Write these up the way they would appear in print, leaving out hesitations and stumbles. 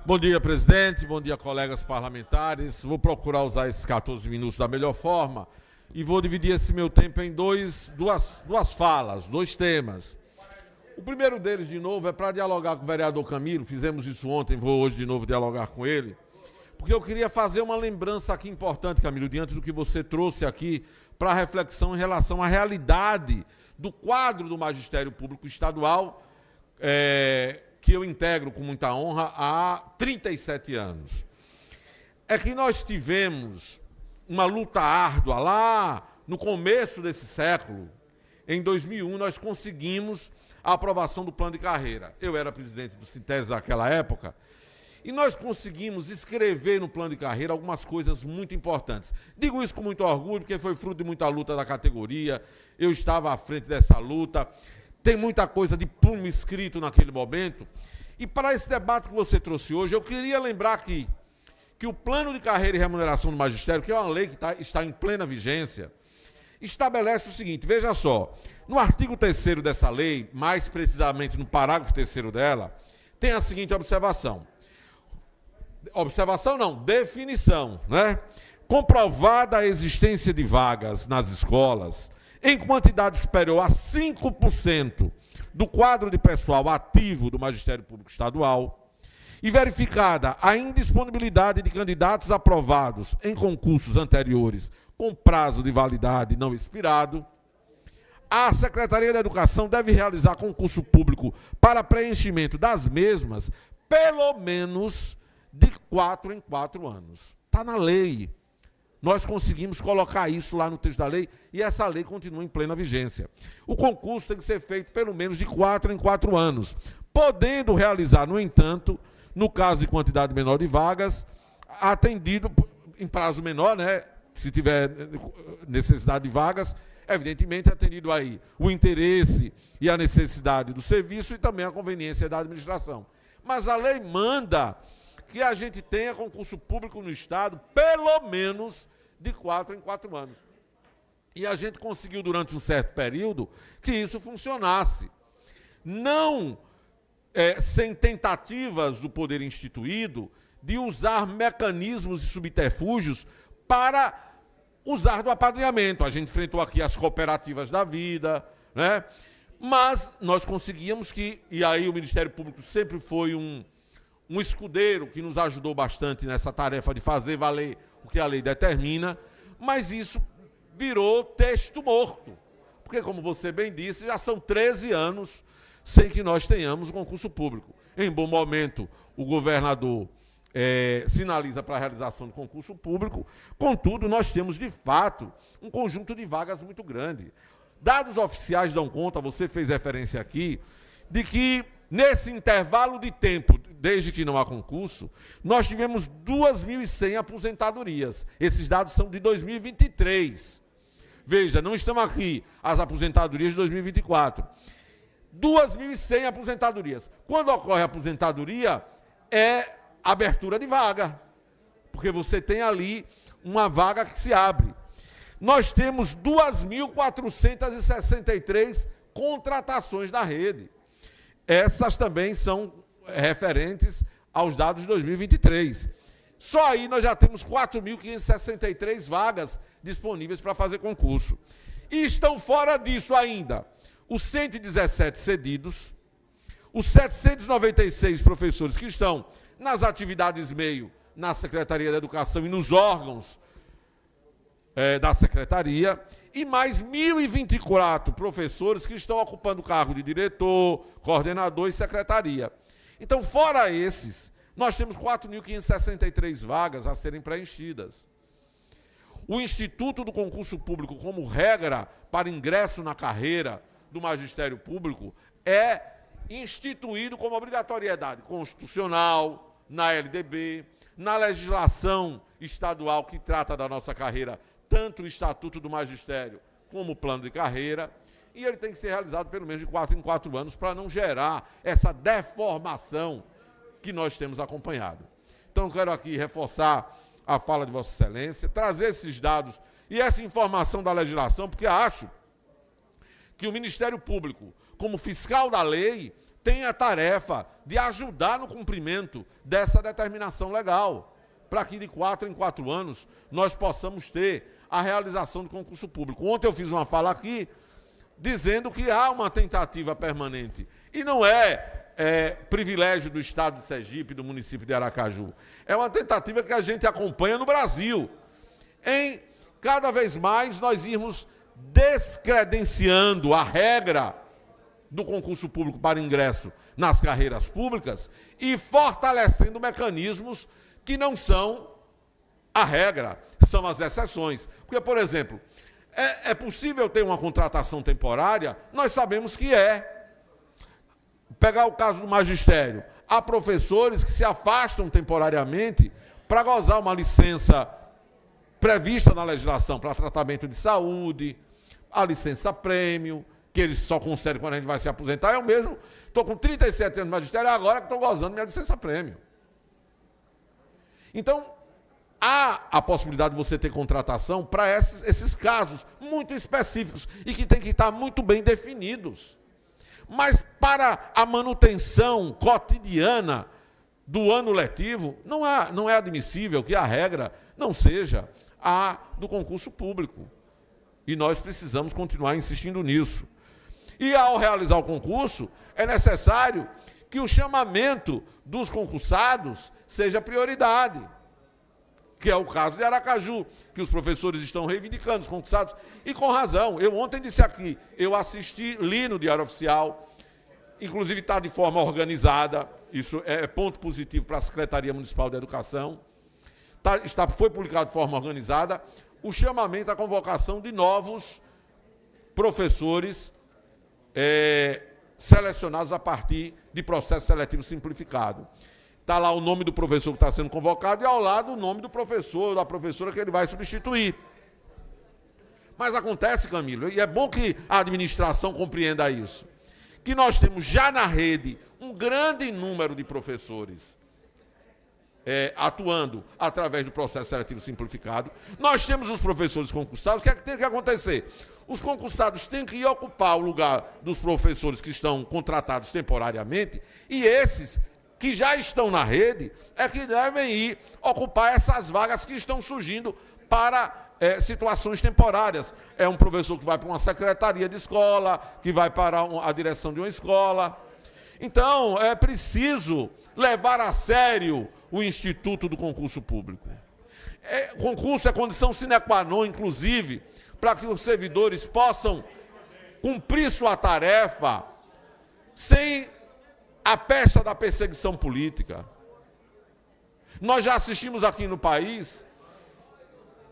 Bom dia, presidente. Bom dia, colegas parlamentares. Vou procurar usar esses 14 minutos da melhor forma e vou dividir esse meu tempo em duas falas, dois temas. O primeiro deles, de novo, é para dialogar com o vereador Camilo. Fizemos isso ontem, vou hoje de novo dialogar com ele, porque eu queria fazer uma lembrança aqui importante, Camilo, diante do que você trouxe aqui para a reflexão em relação à realidade do quadro do Magistério Público Estadual, que eu integro com muita honra há 37 anos. É que nós tivemos uma luta árdua lá no começo desse século. Em 2001, nós conseguimos a aprovação do plano de carreira. Eu era presidente do Sintese naquela época, e nós conseguimos escrever no plano de carreira algumas coisas muito importantes. Digo isso com muito orgulho, porque foi fruto de muita luta da categoria, eu estava à frente dessa luta. Tem muita coisa de plumo escrito naquele momento. E para esse debate que você trouxe hoje, eu queria lembrar aqui que o Plano de Carreira e Remuneração do Magistério, que é uma lei que está em plena vigência, estabelece o seguinte, veja só, no artigo 3º dessa lei, mais precisamente no parágrafo 3º dela, tem a seguinte observação. Observação não, definição, né? Comprovada a existência de vagas nas escolas em quantidade superior a 5% do quadro de pessoal ativo do Magistério Público Estadual e verificada a indisponibilidade de candidatos aprovados em concursos anteriores com prazo de validade não expirado, a Secretaria da Educação deve realizar concurso público para preenchimento das mesmas pelo menos de 4 em 4 anos. Está na lei. Nós conseguimos colocar isso lá no texto da lei e essa lei continua em plena vigência. O concurso tem que ser feito pelo menos de 4 em 4 anos, podendo realizar, no entanto, no caso de quantidade menor de vagas, atendido em prazo menor, né? Se tiver necessidade de vagas, evidentemente atendido aí o interesse e a necessidade do serviço e também a conveniência da administração. Mas a lei manda que a gente tenha concurso público no Estado, pelo menos de 4 em 4 anos. E a gente conseguiu, durante um certo período, que isso funcionasse. Não sem tentativas do poder instituído de usar mecanismos e subterfúgios para usar do apadrinhamento. A gente enfrentou aqui as cooperativas da vida, né? Mas nós conseguíamos que, e aí o Ministério Público sempre foi um escudeiro que nos ajudou bastante nessa tarefa de fazer valer o que a lei determina, mas isso virou texto morto. Porque, como você bem disse, já são 13 anos sem que nós tenhamos um concurso público. Em bom momento, o governador sinaliza para a realização do concurso público, contudo, nós temos, de fato, um conjunto de vagas muito grande. Dados oficiais dão conta, você fez referência aqui, de que nesse intervalo de tempo, desde que não há concurso, nós tivemos 2.100 aposentadorias. Esses dados são de 2023. Veja, não estão aqui as aposentadorias de 2024. 2.100 aposentadorias. Quando ocorre a aposentadoria, é abertura de vaga, porque você tem ali uma vaga que se abre. Nós temos 2.463 contratações na rede. Essas também são referentes aos dados de 2023. Só aí nós já temos 4.563 vagas disponíveis para fazer concurso. E estão fora disso ainda os 117 cedidos, os 796 professores que estão nas atividades meio, na Secretaria da Educação e nos órgãos da Secretaria, e mais 1.024 professores que estão ocupando o cargo de diretor, coordenador e secretaria. Então, fora esses, nós temos 4.563 vagas a serem preenchidas. O Instituto do Concurso Público, como regra para ingresso na carreira do Magistério Público, é instituído como obrigatoriedade constitucional, na LDB, na legislação estadual que trata da nossa carreira, tanto o Estatuto do Magistério como o Plano de Carreira, e ele tem que ser realizado pelo menos de 4 em 4 anos para não gerar essa deformação que nós temos acompanhado. Então, eu quero aqui reforçar a fala de Vossa Excelência, trazer esses dados e essa informação da legislação, porque acho que o Ministério Público, como fiscal da lei, tem a tarefa de ajudar no cumprimento dessa determinação legal, para que de 4 em 4 anos nós possamos ter a realização do concurso público. Ontem eu fiz uma fala aqui dizendo que há uma tentativa permanente, e não é privilégio do Estado de Sergipe, do município de Aracaju. É uma tentativa que a gente acompanha no Brasil, em cada vez mais nós irmos descredenciando a regra do concurso público para ingresso nas carreiras públicas e fortalecendo mecanismos que não são a regra, são as exceções. Porque, por exemplo, é possível ter uma contratação temporária? Nós sabemos que é. Pegar o caso do magistério. Há professores que se afastam temporariamente para gozar uma licença prevista na legislação para tratamento de saúde, a licença prêmio, que eles só concedem quando a gente vai se aposentar. Eu mesmo estou com 37 anos de magistério, agora que estou gozando minha licença prêmio. Então, há a possibilidade de você ter contratação para esses casos muito específicos e que tem que estar muito bem definidos. Mas para a manutenção cotidiana do ano letivo, não é admissível que a regra não seja a do concurso público. E nós precisamos continuar insistindo nisso. E ao realizar o concurso, é necessário que o chamamento dos concursados seja prioridade, que é o caso de Aracaju, que os professores estão reivindicando, os concursados, e com razão. Eu ontem disse aqui, eu assisti, li no Diário Oficial, inclusive está de forma organizada, isso é ponto positivo para a Secretaria Municipal de Educação, foi publicado de forma organizada, o chamamento à convocação de novos professores selecionados a partir de processo seletivo simplificado. Está lá o nome do professor que está sendo convocado e ao lado o nome do professor ou da professora que ele vai substituir. Mas acontece, Camilo, e é bom que a administração compreenda isso, que nós temos já na rede um grande número de professores atuando através do processo seletivo simplificado. Nós temos os professores concursados. O que é que tem que acontecer? Os concursados têm que ir ocupar o lugar dos professores que estão contratados temporariamente e esses que já estão na rede é que devem ir ocupar essas vagas que estão surgindo para situações temporárias. É um professor que vai para uma secretaria de escola, que vai para a direção de uma escola. Então, é preciso levar a sério o Instituto do Concurso Público. Concurso é condição sine qua non, inclusive, para que os servidores possam cumprir sua tarefa sem a pecha da perseguição política. Nós já assistimos aqui no país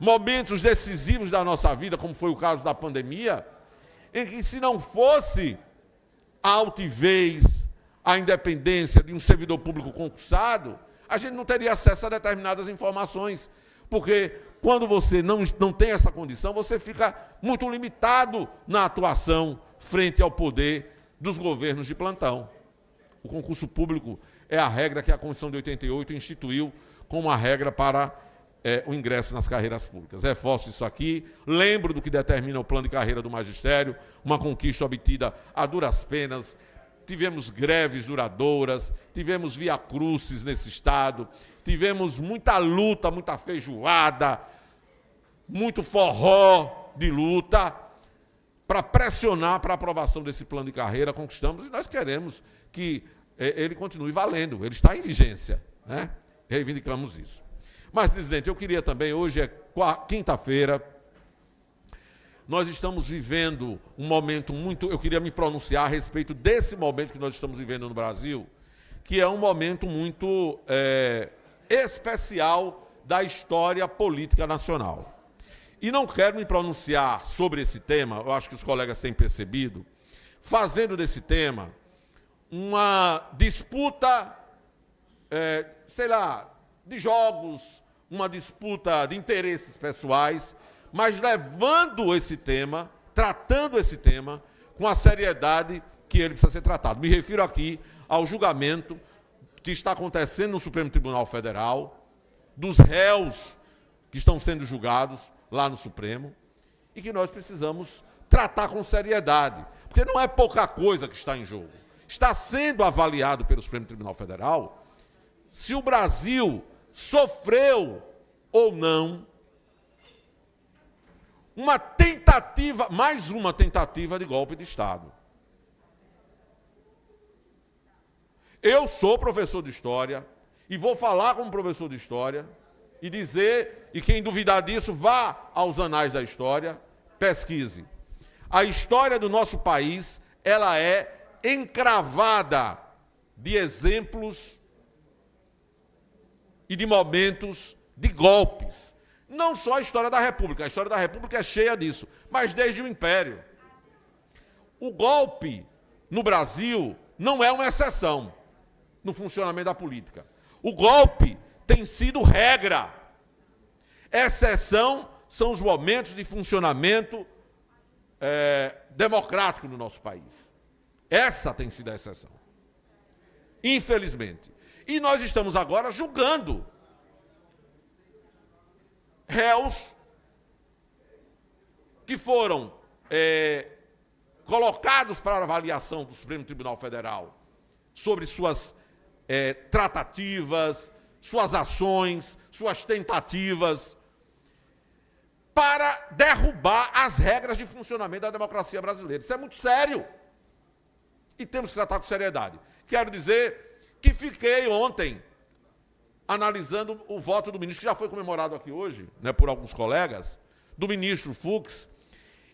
momentos decisivos da nossa vida, como foi o caso da pandemia, em que se não fosse a altivez, a independência de um servidor público concursado, a gente não teria acesso a determinadas informações, porque quando você não tem essa condição, você fica muito limitado na atuação frente ao poder dos governos de plantão. O concurso público é a regra que a Constituição de 88 instituiu como a regra para o ingresso nas carreiras públicas. Reforço isso aqui, lembro do que determina o plano de carreira do magistério, uma conquista obtida a duras penas, tivemos greves duradouras, tivemos via-crucis nesse estado, tivemos muita luta, muita feijoada, muito forró de luta, para pressionar para a aprovação desse plano de carreira, conquistamos, e nós queremos que ele continue valendo, ele está em vigência, né? Reivindicamos isso. Mas, presidente, eu queria também, hoje é quinta-feira, nós estamos vivendo um momento muito, eu queria me pronunciar a respeito desse momento que nós estamos vivendo no Brasil, que é um momento muito especial da história política nacional. E não quero me pronunciar sobre esse tema, eu acho que os colegas têm percebido, fazendo desse tema uma disputa, de jogos, uma disputa de interesses pessoais, mas levando esse tema, tratando esse tema com a seriedade que ele precisa ser tratado. Me refiro aqui ao julgamento que está acontecendo no Supremo Tribunal Federal, dos réus que estão sendo julgados lá no Supremo, e que nós precisamos tratar com seriedade, porque não é pouca coisa que está em jogo. Está sendo avaliado pelo Supremo Tribunal Federal se o Brasil sofreu ou não uma tentativa, mais uma tentativa de golpe de Estado. Eu sou professor de História e vou falar como professor de História e dizer, e quem duvidar disso, vá aos anais da história, pesquise. A história do nosso país, ela é encravada de exemplos e de momentos de golpes. Não só a história da República é cheia disso, mas desde o Império. O golpe no Brasil não é uma exceção no funcionamento da política. O golpe tem sido regra. Exceção são os momentos de funcionamento democrático no nosso país. Essa tem sido a exceção. Infelizmente. E nós estamos agora julgando réus que foram colocados para avaliação do Supremo Tribunal Federal sobre suas tratativas, suas ações, suas tentativas, para derrubar as regras de funcionamento da democracia brasileira. Isso é muito sério. E temos que tratar com seriedade. Quero dizer que fiquei ontem analisando o voto do ministro, que já foi comemorado aqui hoje, né, por alguns colegas, do ministro Fux,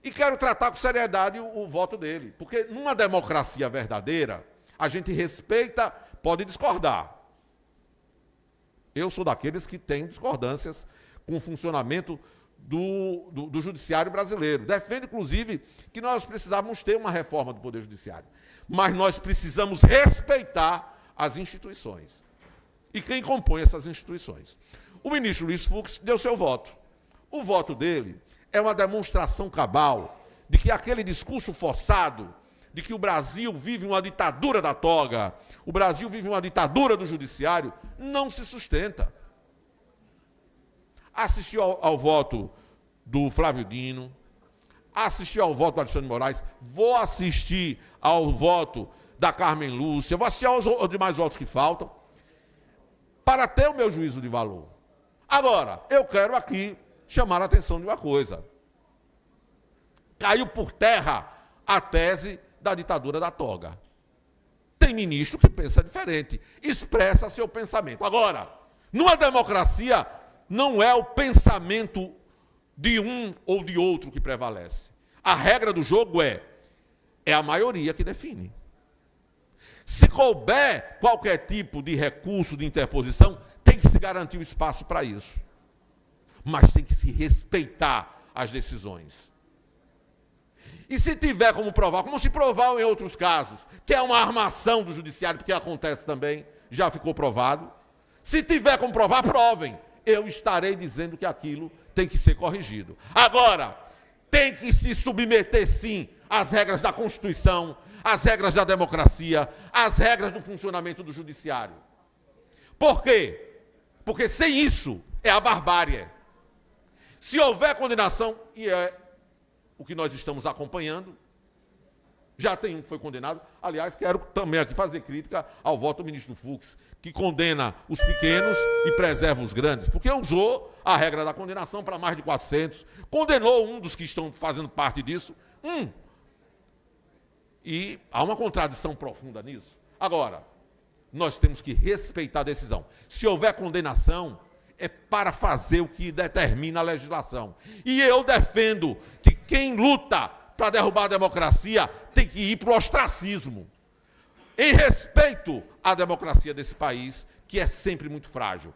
e quero tratar com seriedade o voto dele. Porque numa democracia verdadeira, a gente respeita, pode discordar. Eu sou daqueles que têm discordâncias com o funcionamento do judiciário brasileiro. Defendo, inclusive, que nós precisávamos ter uma reforma do Poder Judiciário. Mas nós precisamos respeitar as instituições. E quem compõe essas instituições? O ministro Luiz Fux deu seu voto. O voto dele é uma demonstração cabal de que aquele discurso forçado de que o Brasil vive uma ditadura da toga, o Brasil vive uma ditadura do judiciário, não se sustenta. Assisti ao voto do Flávio Dino, assisti ao voto do Alexandre de Moraes, vou assistir ao voto da Carmen Lúcia, vou assistir aos demais votos que faltam, para ter o meu juízo de valor. Agora, eu quero aqui chamar a atenção de uma coisa. Caiu por terra a tese da ditadura da toga. Tem ministro que pensa diferente, expressa seu pensamento. Agora, numa democracia, não é o pensamento de um ou de outro que prevalece. A regra do jogo é a maioria que define. Se couber qualquer tipo de recurso de interposição, tem que se garantir o espaço para isso. Mas tem que se respeitar as decisões. E se tiver como provar, como se provar em outros casos, que é uma armação do judiciário, porque acontece também, já ficou provado. Se tiver como provar, provem. Eu estarei dizendo que aquilo tem que ser corrigido. Agora, tem que se submeter, sim, às regras da Constituição, às regras da democracia, às regras do funcionamento do judiciário. Por quê? Porque sem isso é a barbárie. Se houver condenação, e é o que nós estamos acompanhando, já tem um que foi condenado. Aliás, quero também aqui fazer crítica ao voto do ministro Fux, que condena os pequenos e preserva os grandes, porque usou a regra da condenação para mais de 400, condenou um dos que estão fazendo parte disso, e há uma contradição profunda nisso. Agora, nós temos que respeitar a decisão. Se houver condenação, é para fazer o que determina a legislação. E eu defendo que quem luta para derrubar a democracia tem que ir para o ostracismo, em respeito à democracia desse país, que é sempre muito frágil.